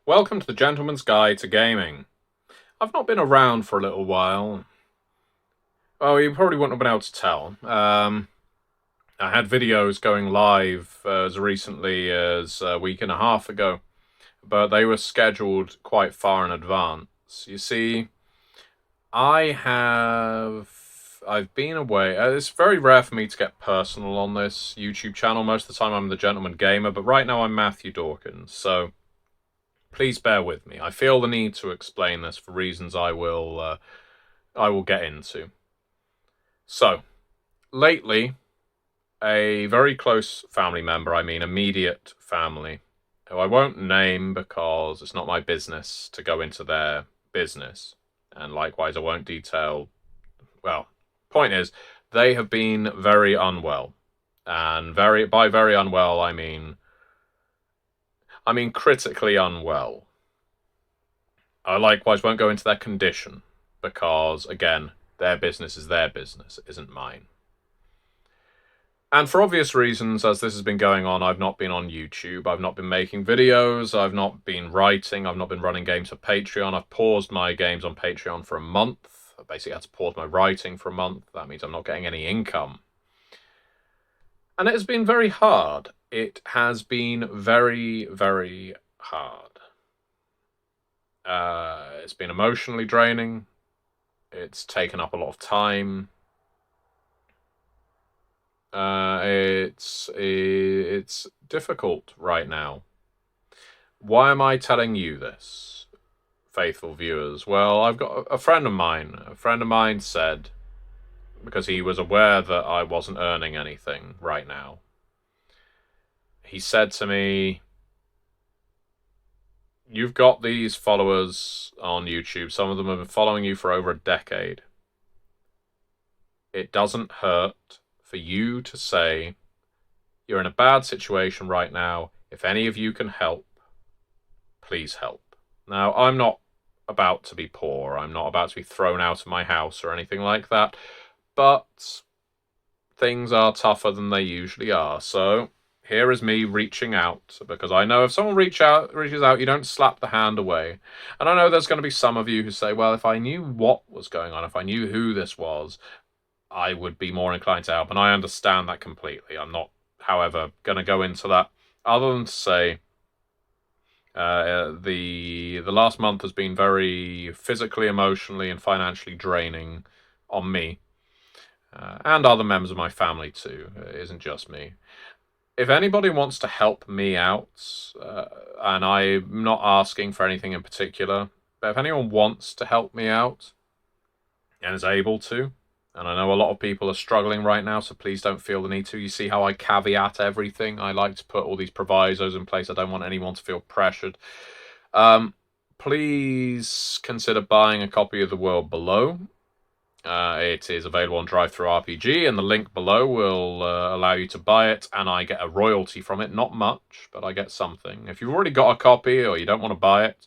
Welcome to the Gentleman's Guide to Gaming. I've not been around for a little while. Well, you probably wouldn't have been able to tell. I had videos going live as recently as a week and a half ago, but they were scheduled quite far in advance. You see, I've been away. It's very rare for me to get personal on this YouTube channel. Most of the time I'm the Gentleman Gamer, but right now I'm Matthew Dawkins, so please bear with me. I feel the need to explain this for reasons I will get into. So, lately, a very close family member, I mean immediate family, who I won't name because it's not my business to go into their business, and likewise I won't detail, well, point is, they have been very unwell. And by very unwell, I mean critically unwell. I likewise won't go into their condition because, again, their business is their business, it isn't mine. And for obvious reasons, as this has been going on, I've not been on YouTube, I've not been making videos, I've not been writing, I've not been running games for Patreon. I've paused my games on Patreon for a month. I basically had to pause my writing for a month. That means I'm not getting any income. And it has been very hard. It has been very, very hard. It's been emotionally draining. It's taken up a lot of time. It's difficult right now. Why am I telling you this, faithful viewers? Well, I've got a friend of mine. A friend of mine said, because he was aware that I wasn't earning anything right now, he said to me, "You've got these followers on YouTube. Some of them have been following you for over a decade. It doesn't hurt for you to say you're in a bad situation right now. If any of you can help, please help." Now, I'm not about to be poor. I'm not about to be thrown out of my house or anything like that. But things are tougher than they usually are. So here is me reaching out, because I know if someone reaches out, you don't slap the hand away. And I know there's going to be some of you who say, well, if I knew what was going on, if I knew who this was, I would be more inclined to help. And I understand that completely. I'm not, however, going to go into that other than to say the last month has been very physically, emotionally, and financially draining on me. And other members of my family too. It isn't just me. If anybody wants to help me out, and I'm not asking for anything in particular, but if anyone wants to help me out and is able to, and I know a lot of people are struggling right now, so please don't feel the need to. You see how I caveat everything? I like to put all these provisos in place. I don't want anyone to feel pressured. Please consider buying a copy of The World Below. It is available on DriveThruRPG, and the link below will allow you to buy it, and I get a royalty from it. Not much, but I get something. If you've already got a copy or you don't want to buy it,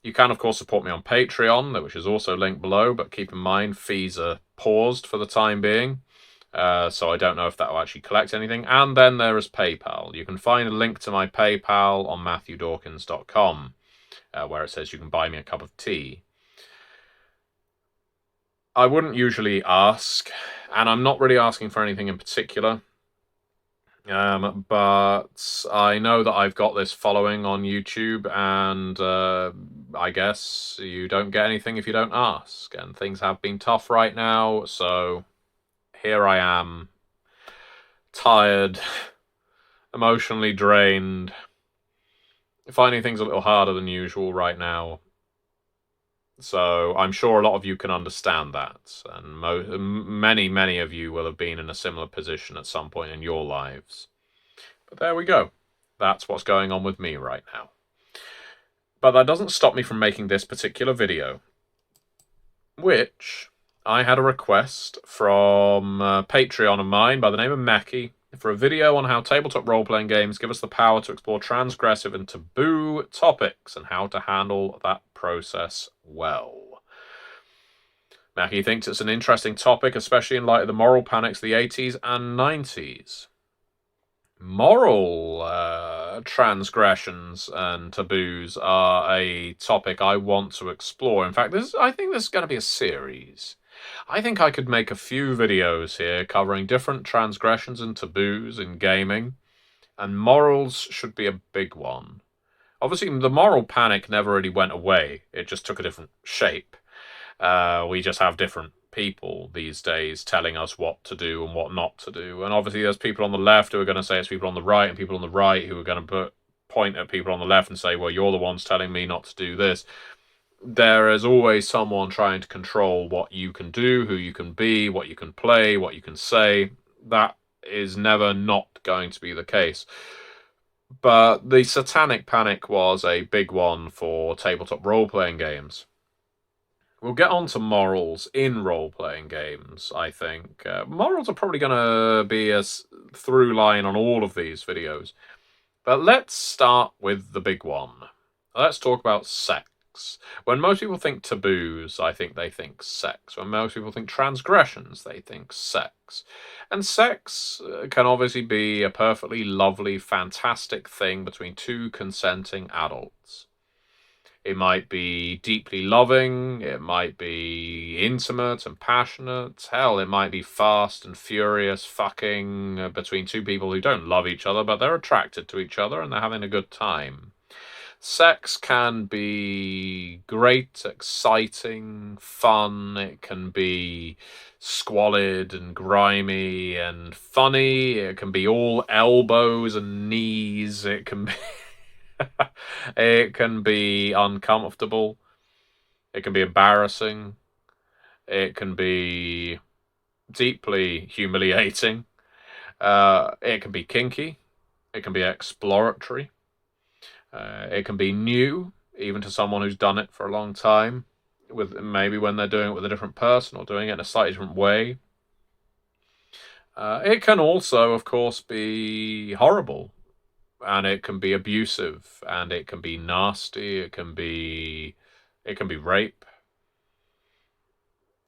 you can, of course, support me on Patreon, which is also linked below, but keep in mind, fees are paused for the time being, so I don't know if that will actually collect anything. And then there is PayPal. You can find a link to my PayPal on MatthewDawkins.com, where it says you can buy me a cup of tea. I wouldn't usually ask, and I'm not really asking for anything in particular, but I know that I've got this following on YouTube, and I guess you don't get anything if you don't ask, and things have been tough right now, so here I am, tired, emotionally drained, finding things a little harder than usual right now. So I'm sure a lot of you can understand that, and many of you will have been in a similar position at some point in your lives. But there we go. That's what's going on with me right now. But that doesn't stop me from making this particular video, which I had a request from a Patreon of mine by the name of Mackie for a video on how tabletop role-playing games give us the power to explore transgressive and taboo topics and how to handle that process well. Mackie thinks it's an interesting topic, especially in light of the moral panics of the 80s and 90s. Moral transgressions and taboos are a topic I want to explore. In fact, I think this is going to be a series. I think I could make a few videos here covering different transgressions and taboos in gaming, and morals should be a big one. Obviously, the moral panic never really went away. It just took a different shape. We just have different people these days telling us what to do and what not to do. And obviously there's people on the left who are going to say it's people on the right, and people on the right who are going to point at people on the left and say, well, you're the ones telling me not to do this. There is always someone trying to control what you can do, who you can be, what you can play, what you can say. That is never not going to be the case. But the satanic panic was a big one for tabletop role-playing games. We'll get on to morals in role-playing games, I think. Morals are probably going to be a through line on all of these videos. But let's start with the big one. Let's talk about sex. When most people think taboos, I think they think sex. When most people think transgressions, they think sex. And sex can obviously be a perfectly lovely, fantastic thing between two consenting adults. It might be deeply loving, it might be intimate and passionate, hell, it might be fast and furious fucking between two people who don't love each other, but they're attracted to each other and they're having a good time. Sex can be great, exciting, fun, it can be squalid and grimy and funny, it can be all elbows and knees, it can be... It can be uncomfortable. It can be embarrassing. It can be deeply humiliating. It can be kinky. It can be exploratory. It can be new, even to someone who's done it for a long time, with maybe when they're doing it with a different person or doing it in a slightly different way. It can also, of course, be horrible. And it can be abusive, and it can be nasty, it can be rape.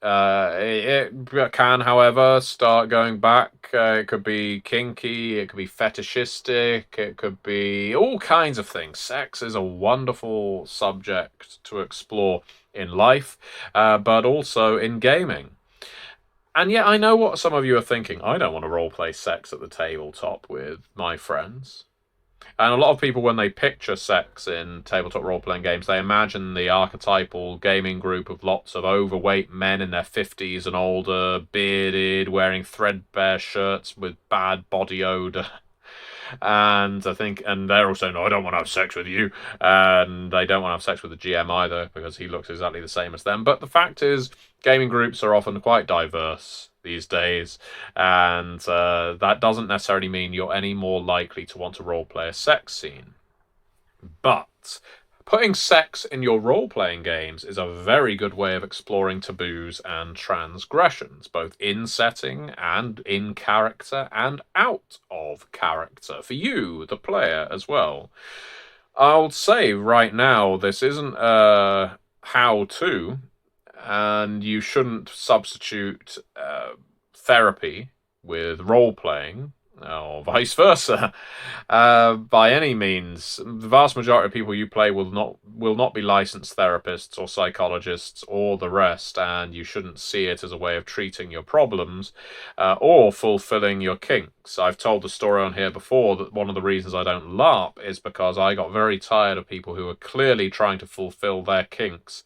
It can, however, start going back. It could be kinky, it could be fetishistic, it could be all kinds of things. Sex is a wonderful subject to explore in life, but also in gaming. And yet I know what some of you are thinking. I don't want to roleplay sex at the tabletop with my friends. And a lot of people, when they picture sex in tabletop role-playing games, they imagine the archetypal gaming group of lots of overweight men in their 50s and older, bearded, wearing threadbare shirts with bad body odor. And they're all saying, no, I don't want to have sex with you. And they don't want to have sex with the GM either, because he looks exactly the same as them. But the fact is, gaming groups are often quite diverse these days, and that doesn't necessarily mean you're any more likely to want to roleplay a sex scene. But putting sex in your role-playing games is a very good way of exploring taboos and transgressions, both in setting and in character and out of character, for you, the player, as well. I'll say right now, this isn't a how-to, and you shouldn't substitute therapy with role-playing, or vice versa, by any means. The vast majority of people you play will not be licensed therapists or psychologists or the rest, and you shouldn't see it as a way of treating your problems or fulfilling your kinks. I've told the story on here before that one of the reasons I don't LARP is because I got very tired of people who were clearly trying to fulfill their kinks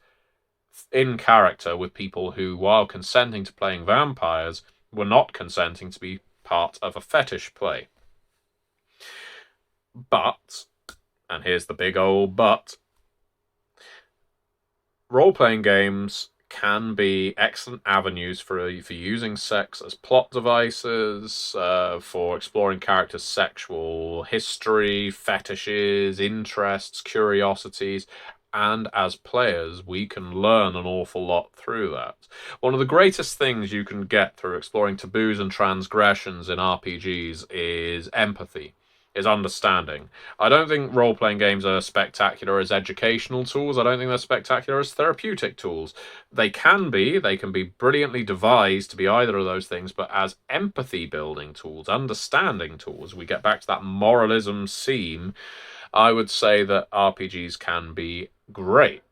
in character with people who, while consenting to playing vampires, were not consenting to be part of a fetish play. But, and here's the big old but, role-playing games can be excellent avenues for using sex as plot devices, for exploring characters' sexual history, fetishes, interests, curiosities, and as players, we can learn an awful lot through that. One of the greatest things you can get through exploring taboos and transgressions in RPGs is empathy. is understanding. I don't think role-playing games are spectacular as educational tools. I don't think they're spectacular as therapeutic tools. They can be brilliantly devised to be either of those things, but as empathy-building tools, understanding tools, we get back to that moralism theme, I would say that RPGs can be great.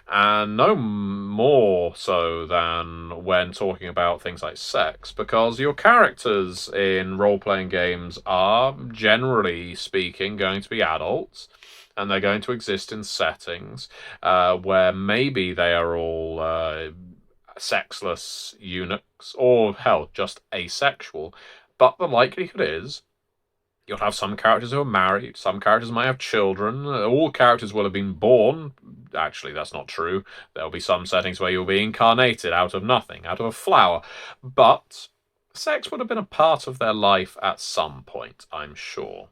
And no more so than when talking about things like sex, because your characters in role playing games are, generally speaking, going to be adults, and they're going to exist in settings where maybe they are all sexless eunuchs, or hell, just asexual. But the likelihood is you'll have some characters who are married, some characters might have children, all characters will have been born. Actually, that's not true. There'll be some settings where you'll be incarnated out of nothing, out of a flower. But sex would have been a part of their life at some point, I'm sure.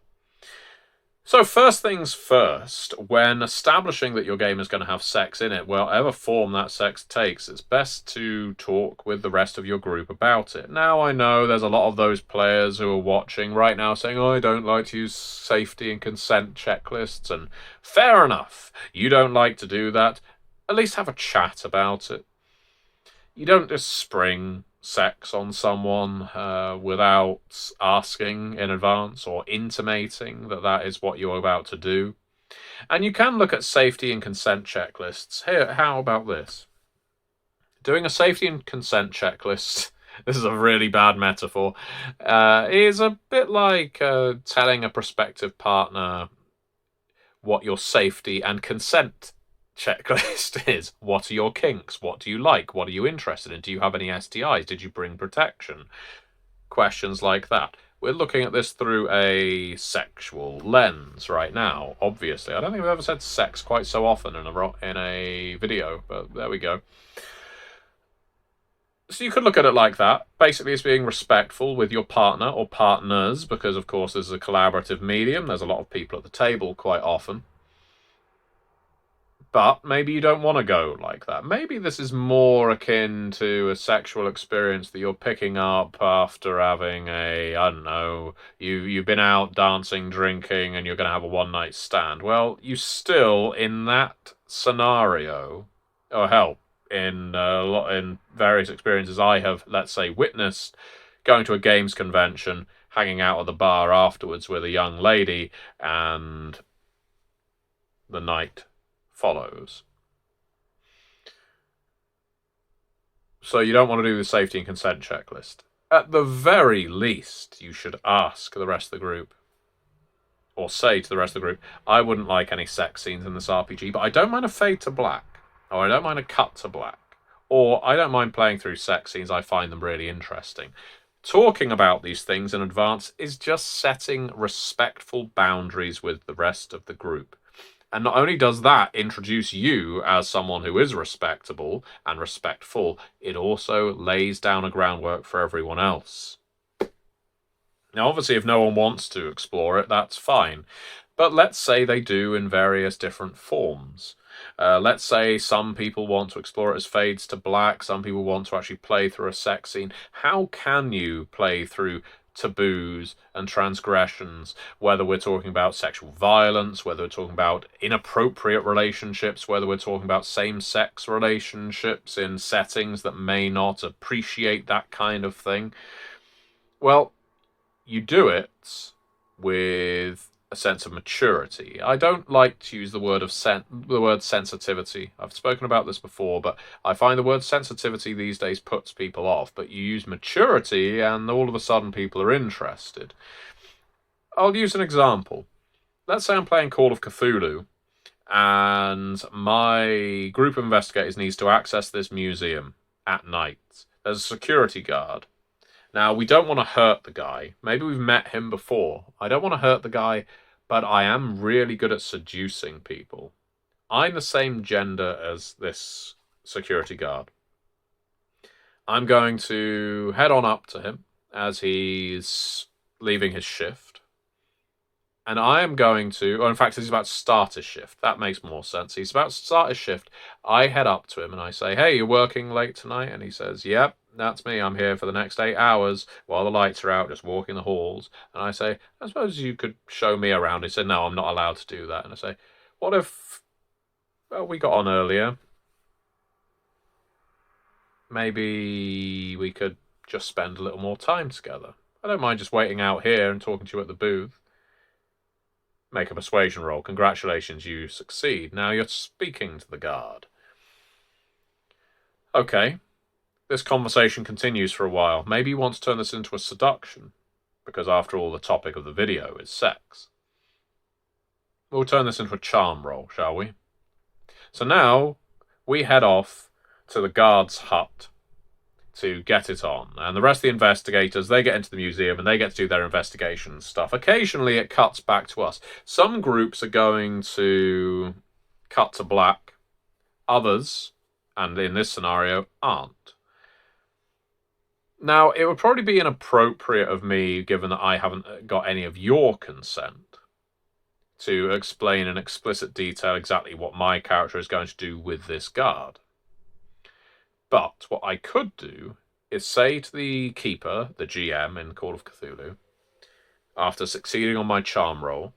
So first things first, when establishing that your game is going to have sex in it, whatever form that sex takes, it's best to talk with the rest of your group about it. Now, I know there's a lot of those players who are watching right now saying, oh, I don't like to use safety and consent checklists, and fair enough. You don't like to do that. At least have a chat about it. You don't just spring sex on someone without asking in advance or intimating that that is what you're about to do. And you can look at safety and consent checklists. Here, how about this? Doing a safety and consent checklist, this is a really bad metaphor, is a bit like telling a prospective partner what your safety and consent checklist is. What are your kinks? What do you like? What are you interested in? Do you have any STIs? Did you bring protection? Questions like that. We're looking at this through a sexual lens right now, obviously. I don't think we've ever said sex quite so often in a video, but there we go. So you could look at it like that. Basically, it's being respectful with your partner or partners, because, of course, this is a collaborative medium. There's a lot of people at the table quite often. But maybe you don't want to go like that. Maybe this is more akin to a sexual experience that you're picking up after having I don't know, you've been out dancing, drinking, and you're going to have a one-night stand. Well, you still, in that scenario, or hell, in various experiences I have, let's say, witnessed, going to a games convention, hanging out at the bar afterwards with a young lady, and the night follows. So you don't want to do the safety and consent checklist. At the very least, you should ask the rest of the group, or say to the rest of the group, I wouldn't like any sex scenes in this RPG, but I don't mind a fade to black, or I don't mind a cut to black, or I don't mind playing through sex scenes, I find them really interesting. Talking about these things in advance is just setting respectful boundaries with the rest of the group. And not only does that introduce you as someone who is respectable and respectful, it also lays down a groundwork for everyone else. Now, obviously, if no one wants to explore it, that's fine. But let's say they do in various different forms. Let's say some people want to explore it as fades to black, some people want to actually play through a sex scene. How can you play through taboos and transgressions, whether we're talking about sexual violence, whether we're talking about inappropriate relationships, whether we're talking about same-sex relationships in settings that may not appreciate that kind of thing? Well, you do it with a sense of maturity. I don't like to use the word sensitivity. I've spoken about this before, but I find the word sensitivity these days puts people off. But you use maturity, and all of a sudden people are interested. I'll use an example. Let's say I'm playing Call of Cthulhu, and my group of investigators needs to access this museum at night. There's a security guard. Now, we don't want to hurt the guy. Maybe we've met him before. I don't want to hurt the guy, but I am really good at seducing people. I'm the same gender as this security guard. I'm going to head on up to him as he's leaving his shift. And I am going to, or in fact, he's about to start his shift. That makes more sense. He's about to start his shift. I head up to him and I say, "Hey, you're working late tonight?" And he says, "Yep, that's me. I'm here for the next 8 hours while the lights are out, just walking the halls." And I say, "I suppose you could show me around." He said, "No, I'm not allowed to do that." And I say, "What if we got on earlier? Maybe we could just spend a little more time together. I don't mind just waiting out here and talking to you at the booth." Make a persuasion roll. Congratulations, you succeed. Now you're speaking to the guard. Okay. This conversation continues for a while. Maybe you want to turn this into a seduction, because after all, the topic of the video is sex. We'll turn this into a charm roll, shall we? So now we head off to the guard's hut to get it on. And the rest of the investigators, they get into the museum and they get to do their investigation stuff. Occasionally it cuts back to us. Some groups are going to cut to black. Others, and in this scenario, aren't. Now, it would probably be inappropriate of me, given that I haven't got any of your consent, to explain in explicit detail exactly what my character is going to do with this guard. But what I could do is say to the keeper, the GM in Call of Cthulhu, after succeeding on my charm roll,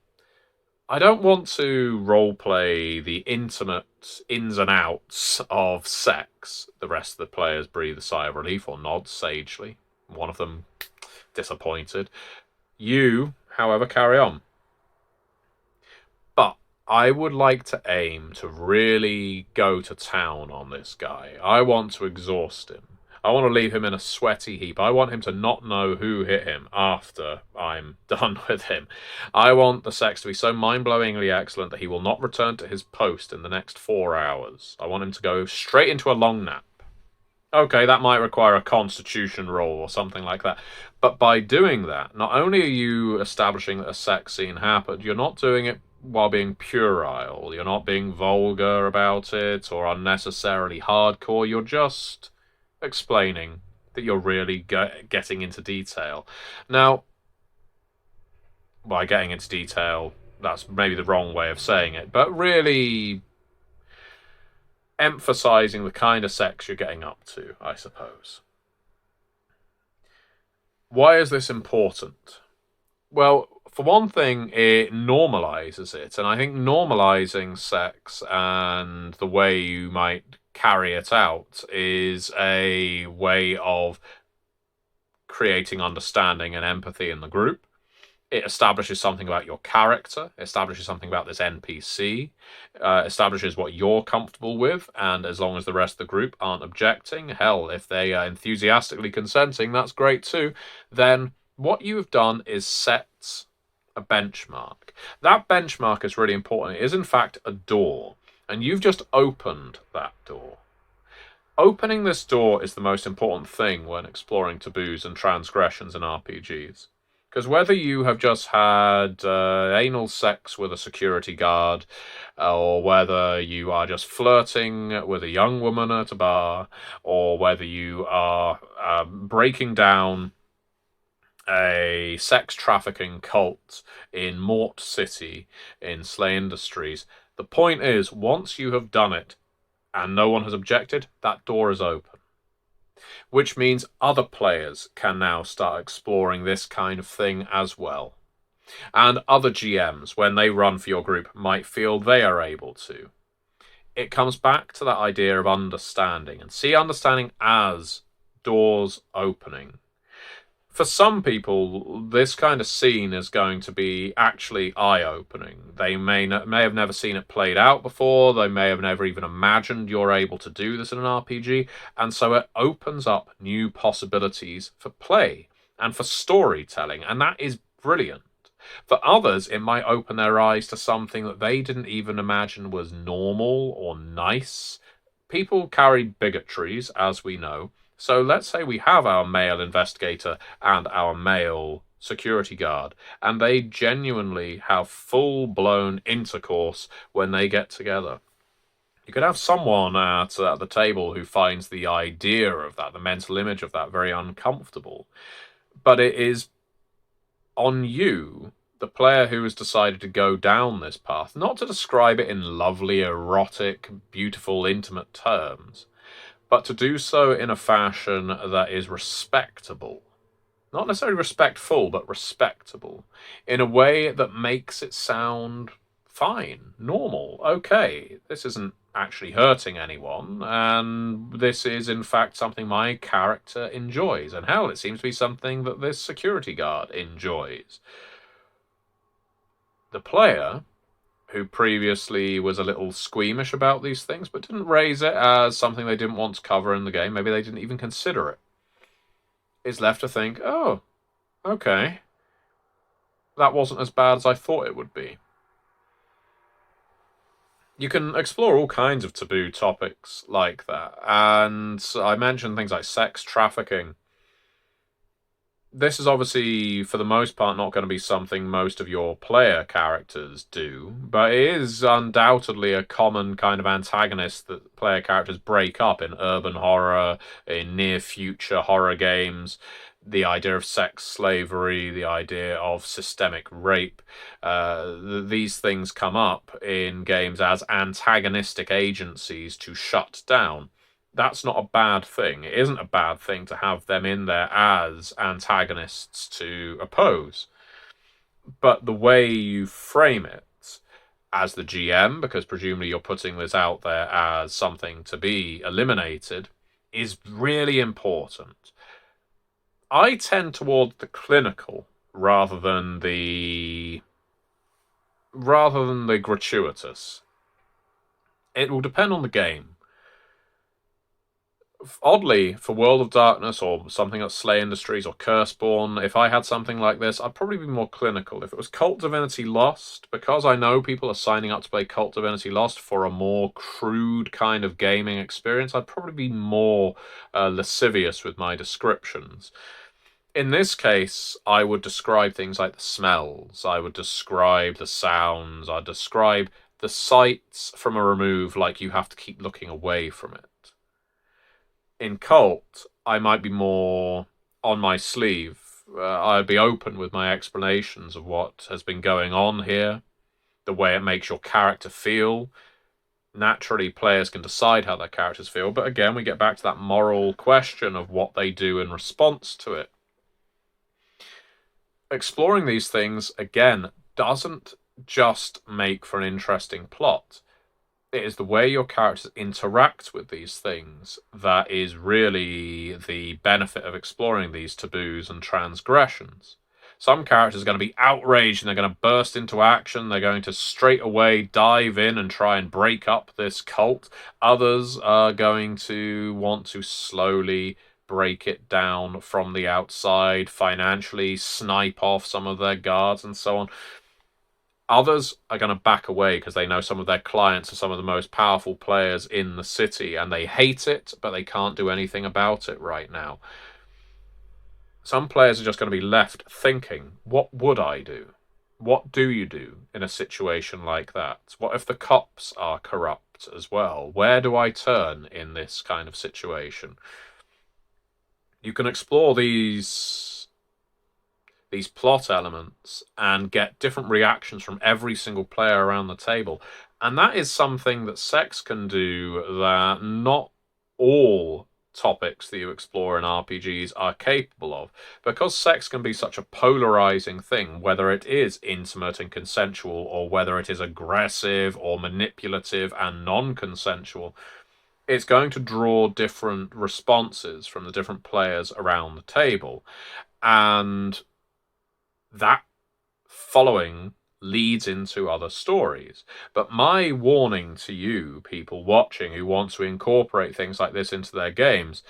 I don't want to roleplay the intimate ins and outs of sex. The rest of the players breathe a sigh of relief or nod sagely. One of them disappointed. You, however, carry on. But I would like to aim to really go to town on this guy. I want to exhaust him. I want to leave him in a sweaty heap. I want him to not know who hit him after I'm done with him. I want the sex to be so mind-blowingly excellent that he will not return to his post in the next 4 hours. I want him to go straight into a long nap. Okay, that might require a constitution roll or something like that. But by doing that, not only are you establishing that a sex scene happened, you're not doing it while being puerile. You're not being vulgar about it or unnecessarily hardcore. You're just explaining that you're really getting into detail. Now, by getting into detail, that's maybe the wrong way of saying it, but really emphasizing the kind of sex you're getting up to, I suppose. Why is this important? Well, for one thing, it normalizes it, and I think normalizing sex and the way you might carry it out is a way of creating understanding and empathy in the group. It establishes something about your character, establishes something about this NPC, establishes what you're comfortable with, and as long as the rest of the group aren't objecting, hell, if they are enthusiastically consenting, that's great too, then what you've done is set a benchmark. That benchmark is really important. It is, in fact, a door. And you've just opened that door. Opening this door is the most important thing when exploring taboos and transgressions in RPGs. Because whether you have just had anal sex with a security guard, or whether you are just flirting with a young woman at a bar, or whether you are breaking down a sex trafficking cult in Mort City in Slay Industries, the point is, once you have done it and no one has objected, that door is open. Which means other players can now start exploring this kind of thing as well. And other GMs, when they run for your group, might feel they are able to. It comes back to that idea of understanding, and see understanding as doors opening. For some people, this kind of scene is going to be actually eye-opening. They may have never seen it played out before. They may have never even imagined you're able to do this in an RPG. And so it opens up new possibilities for play and for storytelling. And that is brilliant. For others, it might open their eyes to something that they didn't even imagine was normal or nice. People carry bigotries, as we know. So let's say we have our male investigator and our male security guard, and they genuinely have full-blown intercourse when they get together. You could have someone at the table who finds the idea of that, the mental image of that, very uncomfortable. But it is on you The player who has decided to go down this path, not to describe it in lovely, erotic, beautiful, intimate terms, but to do so in a fashion that is respectable. Not necessarily respectful, but respectable. In a way that makes it sound fine, normal, okay. This isn't actually hurting anyone, and this is, in fact, something my character enjoys. And hell, it seems to be something that this security guard enjoys. The player, who previously was a little squeamish about these things, but didn't raise it as something they didn't want to cover in the game, maybe they didn't even consider it, is left to think, oh, okay, that wasn't as bad as I thought it would be. You can explore all kinds of taboo topics like that, and I mentioned things like sex trafficking. This is obviously, for the most part, not going to be something most of your player characters do, but it is undoubtedly a common kind of antagonist that player characters break up in urban horror, in near-future horror games. The idea of sex slavery, the idea of systemic rape, these things come up in games as antagonistic agencies to shut down. That's not a bad thing. It isn't a bad thing to have them in there as antagonists to oppose. But the way you frame it as the GM, because presumably you're putting this out there as something to be eliminated, is really important. I tend toward the clinical rather than the gratuitous. It will depend on the game. Oddly, for World of Darkness or something like Slay Industries or Curseborn, if I had something like this, I'd probably be more clinical. If it was Cult Divinity Lost, because I know people are signing up to play Cult Divinity Lost for a more crude kind of gaming experience, I'd probably be more lascivious with my descriptions. In this case, I would describe things like the smells, I would describe the sounds, I'd describe the sights from a remove like you have to keep looking away from it. In Cult, I might be more on my sleeve. I'd be open with my explanations of what has been going on here, the way it makes your character feel. Naturally, players can decide how their characters feel, but again, we get back to that moral question of what they do in response to it. Exploring these things, again, doesn't just make for an interesting plot. It is the way your characters interact with these things that is really the benefit of exploring these taboos and transgressions. Some characters are going to be outraged and they're going to burst into action. They're going to straight away dive in and try and break up this cult. Others are going to want to slowly break it down from the outside, financially snipe off some of their guards and so on. Others are going to back away because they know some of their clients are some of the most powerful players in the city and they hate it, but they can't do anything about it right now. Some players are just going to be left thinking, what would I do? What do you do in a situation like that? What if the cops are corrupt as well? Where do I turn in this kind of situation? You can explore these plot elements and get different reactions from every single player around the table. And that is something that sex can do that not all topics that you explore in RPGs are capable of. Because sex can be such a polarizing thing, whether it is intimate and consensual or whether it is aggressive or manipulative and non-consensual, it's going to draw different responses from the different players around the table. And that following leads into other stories. But my warning to you, people watching who want to incorporate things like this into their games,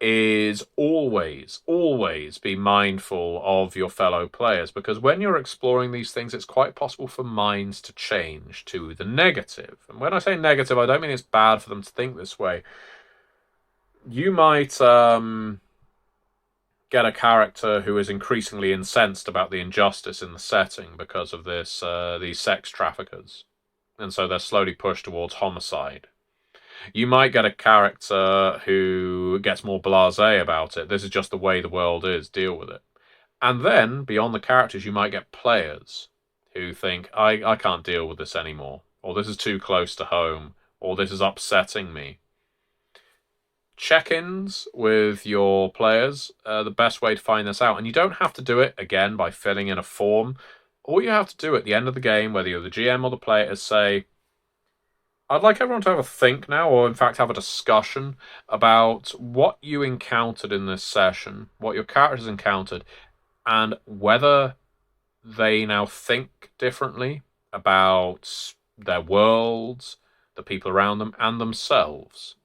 is always, always be mindful of your fellow players, because when you're exploring these things, it's quite possible for minds to change to the negative. And when I say negative, I don't mean it's bad for them to think this way. You might get a character who is increasingly incensed about the injustice in the setting because of these sex traffickers, and so they're slowly pushed towards homicide. You might get a character who gets more blasé about it. This is just the way the world is. Deal with it. And then, beyond the characters, you might get players who think, I can't deal with this anymore, or this is too close to home, or this is upsetting me. Check-ins with your players are the best way to find this out. And you don't have to do it, again, by filling in a form. All you have to do at the end of the game, whether you're the GM or the player, is say, I'd like everyone to have a think now, or in fact have a discussion about what you encountered in this session, what your characters encountered, and whether they now think differently about their worlds, the people around them, and themselves.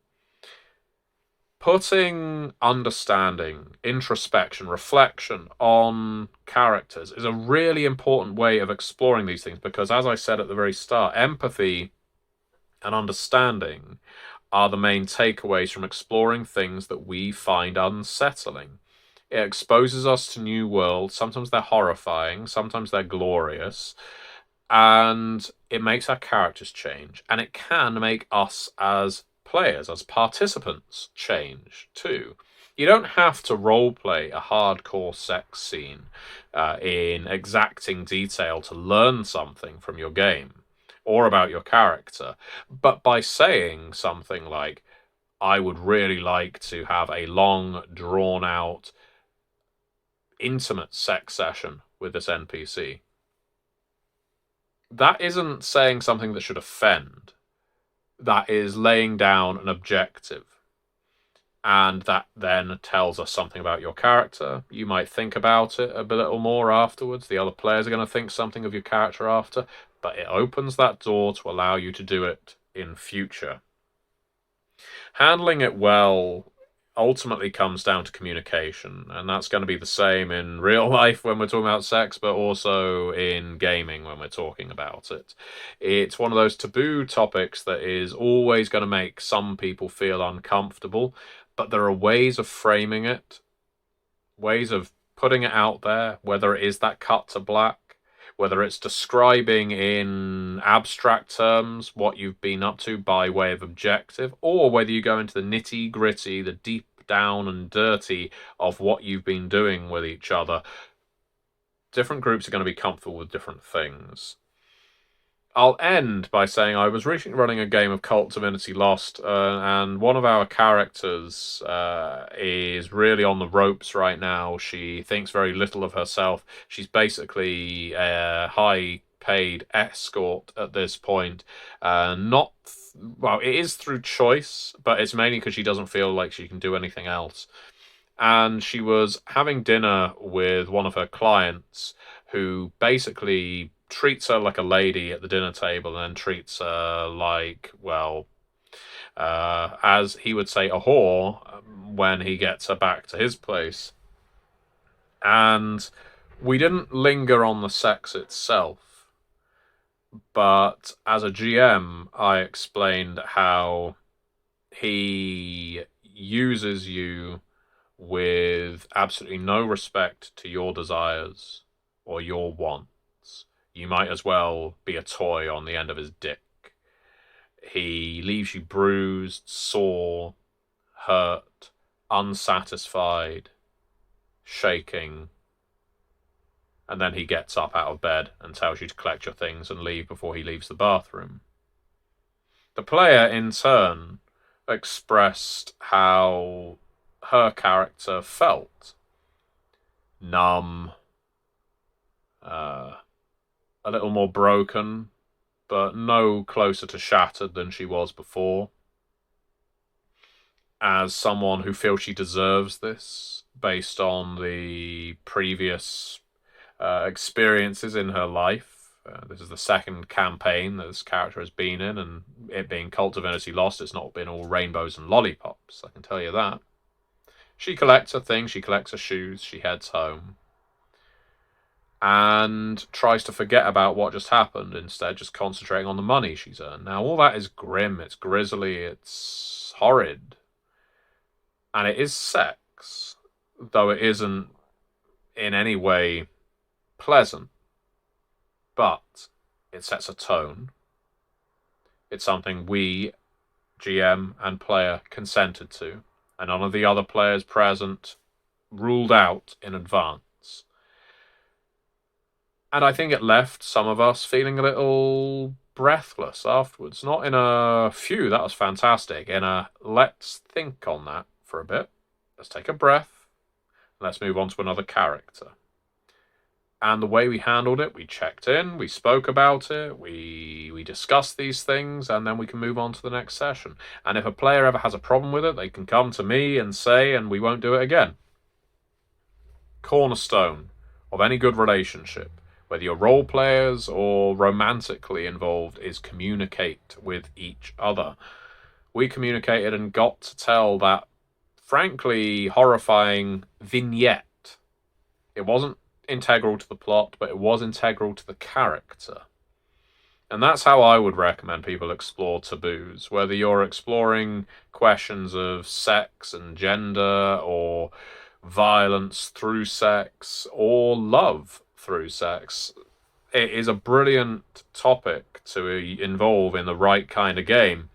Putting understanding, introspection, reflection on characters is a really important way of exploring these things because, as I said at the very start, empathy and understanding are the main takeaways from exploring things that we find unsettling. It exposes us to new worlds. Sometimes they're horrifying, sometimes they're glorious, and it makes our characters change. And it can make us as players, as participants, change too. You don't have to roleplay a hardcore sex scene in exacting detail to learn something from your game or about your character, but by saying something like, I would really like to have a long, drawn out, intimate sex session with this NPC. That isn't saying something that should offend. That is laying down an objective. And that then tells us something about your character. You might think about it a little more afterwards. The other players are going to think something of your character after. But it opens that door to allow you to do it in future. Handling it well ultimately comes down to communication, and that's going to be the same in real life when we're talking about sex, but also in gaming when we're talking about it. It's one of those taboo topics that is always going to make some people feel uncomfortable, but there are ways of framing it, ways of putting it out there, whether it is that cut to black, whether it's describing in abstract terms what you've been up to by way of objective, or whether you go into the nitty-gritty, the deep down and dirty of what you've been doing with each other. Different groups are going to be comfortable with different things. I'll end by saying I was recently running a game of Cult Divinity Lost, and one of our characters is really on the ropes right now. She thinks very little of herself. She's basically a high-paid escort at this point. Not well, it is through choice, but it's mainly because she doesn't feel like she can do anything else. And she was having dinner with one of her clients who basically treats her like a lady at the dinner table and then treats her like, well, as he would say, a whore when he gets her back to his place. And we didn't linger on the sex itself, but as a GM, I explained how he uses you with absolutely no respect to your desires or your wants. You might as well be a toy on the end of his dick. He leaves you bruised, sore, hurt, unsatisfied, shaking, and then he gets up out of bed and tells you to collect your things and leave before he leaves the bathroom. The player, in turn, expressed how her character felt. Numb, a little more broken, but no closer to shattered than she was before. As someone who feels she deserves this, based on the previous experiences in her life. This is the second campaign that this character has been in, and it being Cult Divinity Lost, it's not been all rainbows and lollipops, I can tell you that. She collects her things, she collects her shoes, she heads home, and tries to forget about what just happened, instead just concentrating on the money she's earned. Now, all that is grim, it's grisly, it's horrid, and it is sex, though it isn't in any way pleasant, but it sets a tone. It's something we, GM and player, consented to, and none of the other players present ruled out in advance. And I think it left some of us feeling a little breathless afterwards. Not in a phew, that was fantastic. In a let's think on that for a bit. Let's take a breath. Let's move on to another character. And the way we handled it, we checked in, we spoke about it, we discussed these things, and then we can move on to the next session. And if a player ever has a problem with it, they can come to me and say, and we won't do it again. Cornerstone of any good relationship, whether you're role players or romantically involved, is communicate with each other. We communicated and got to tell that, frankly, horrifying vignette. It wasn't integral to the plot, but it was integral to the character. And that's how I would recommend people explore taboos, whether you're exploring questions of sex and gender, or violence through sex, or love through sex. It is a brilliant topic to involve in the right kind of game.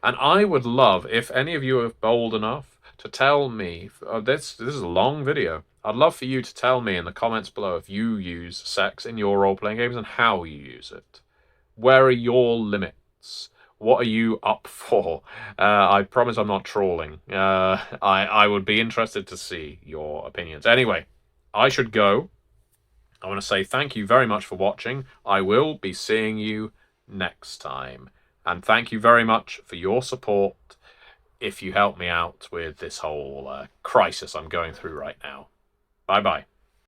And I would love, if any of you are bold enough to tell me, this is a long video, I'd love for you to tell me in the comments below if you use sex in your role-playing games and how you use it. Where are your limits? What are you up for? I promise I'm not trolling. I would be interested to see your opinions. Anyway, I should go. I want to say thank you very much for watching. I will be seeing you next time. And thank you very much for your support if you help me out with this whole crisis I'm going through right now. Bye-bye.